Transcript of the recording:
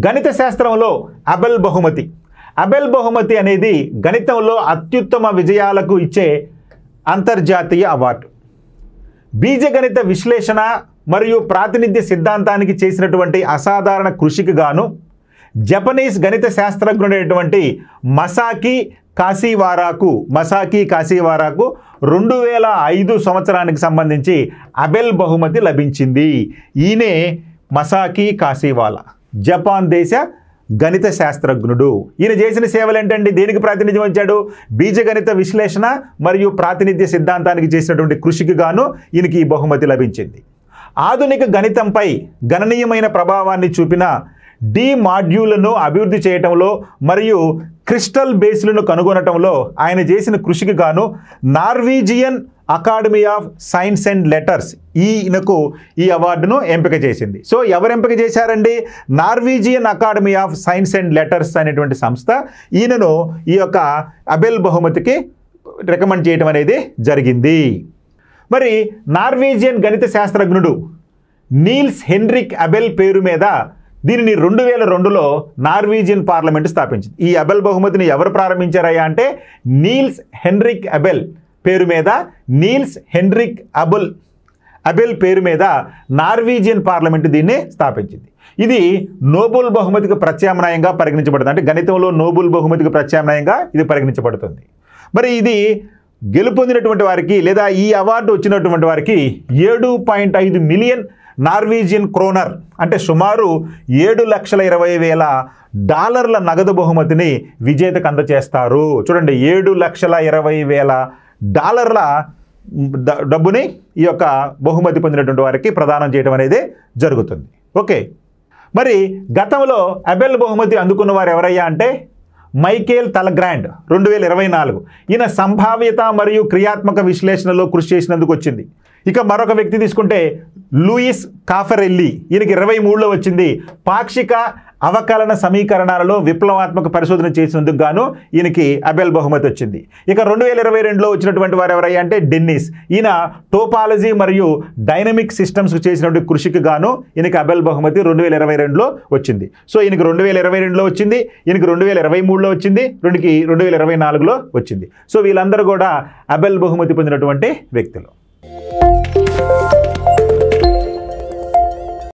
గణిత శాస్త్రంలో అబెల్ బహుమతి. అబెల్ బహుమతి అనేది గణితంలో అత్యుత్తమ విజయాలకు ఇచ్చే అంతర్జాతీయ అవార్డు. బీజగణిత విశ్లేషణ మరియు ప్రాతినిధ్య సిద్ధాంతానికి చేసినటువంటి అసాధారణ కృషికి గాను జపనీస్ గణిత శాస్త్రజ్ఞుడైనటువంటి మసాకి కాసివారాకు 2005 సంవత్సరానికి సంబంధించి అబెల్ బహుమతి లభించింది. ఈయనే మసాకి కాసివారా, జపాన్ దేశ గణిత శాస్త్రజ్ఞుడు. ఈయన చేసిన సేవలు ఏంటండి? దేనికి ప్రాతినిధ్యం వహించాడు? బీజగణిత విశ్లేషణ మరియు ప్రాతినిధ్య సిద్ధాంతానికి చేసినటువంటి కృషికి గాను ఈయనకి ఈ బహుమతి లభించింది. ఆధునిక గణితంపై గణనీయమైన ప్రభావాన్ని చూపిన డి మాడ్యూళ్లను అభివృద్ధి చేయటంలో మరియు క్రిస్టల్ బేస్లను కనుగొనటంలో ఆయన చేసిన కృషికి గాను Norwegian academy of science and letters ఈయనకు ఈ అవార్డును ఎంపిక చేసింది. సో ఎవరు ఎంపిక చేశారండి? Norwegian academy of science and letters అనేటువంటి సంస్థ ఈయనను ఈ యొక్క అబెల్ బహుమతికి రికమెండ్ చేయడం అనేది జరిగింది. మరి నార్వీజియన్ గణిత శాస్త్రజ్ఞుడు నీల్స్ హెన్రిక్ అబెల్ పేరు మీద దీనిని 2002లో నార్వీజియన్ పార్లమెంటు స్థాపించింది. ఈ అబెల్ బహుమతిని ఎవరు ప్రారంభించారయ్యా అంటే నీల్స్ హెన్రిక్ అబెల్ పేరు మీద, నీల్స్ హెన్రిక్ అబెల్ పేరు మీద నార్వీజియన్ పార్లమెంటు దీన్ని స్థాపించింది. ఇది నోబెల్ బహుమతికి ప్రత్యామ్నాయంగా పరిగణించబడుతుంది. అంటే గణితంలో నోబెల్ బహుమతికి ప్రత్యామ్నాయంగా ఇది పరిగణించబడుతుంది. మరి ఇది గెలుపొందినటువంటి వారికి లేదా ఈ అవార్డు వచ్చినటువంటి వారికి 7.5 మిలియన్ నార్వీజియన్ క్రోనర్ అంటే సుమారు $7,20,000 నగదు బహుమతిని విజేతకు అందజేస్తారు. చూడండి, $7,20,000 డబ్బుని ఈ యొక్క బహుమతి పొందినటువంటి వారికి ప్రదానం చేయడం అనేది జరుగుతుంది. ఓకే, మరి గతంలో అబెల్ బహుమతి అందుకున్న వారు ఎవరయ్యా అంటే మైకేల్ తలగ్రాండ్ 2024. ఈయన సంభావ్యత మరియు క్రియాత్మక విశ్లేషణలో కృషి చేసినందుకు వచ్చింది. ఇక మరొక వ్యక్తి తీసుకుంటే లూయిస్ కాఫరెల్లి, ఈయనకి 23లో వచ్చింది. పాక్షిక అవకలన సమీకరణాలలో విప్లవాత్మక పరిశోధన చేసినందుకు గాను ఈయనకి అబెల్ బహుమతి వచ్చింది. ఇక 2022లో వచ్చినటువంటి వారు ఎవరయ్యా అంటే డెన్నిస్, ఈయన టోపాలజీ మరియు డైనమిక్ సిస్టమ్స్కు చేసినటువంటి కృషికి గాను ఈయనకి అబెల్ బహుమతి 2022లో వచ్చింది. సో ఈయనకి 2022లో వచ్చింది, ఈయనకి 2023లో వచ్చింది, 2024లో వచ్చింది. సో వీళ్ళందరూ కూడా అబెల్ బహుమతి పొందినటువంటి వ్యక్తులు.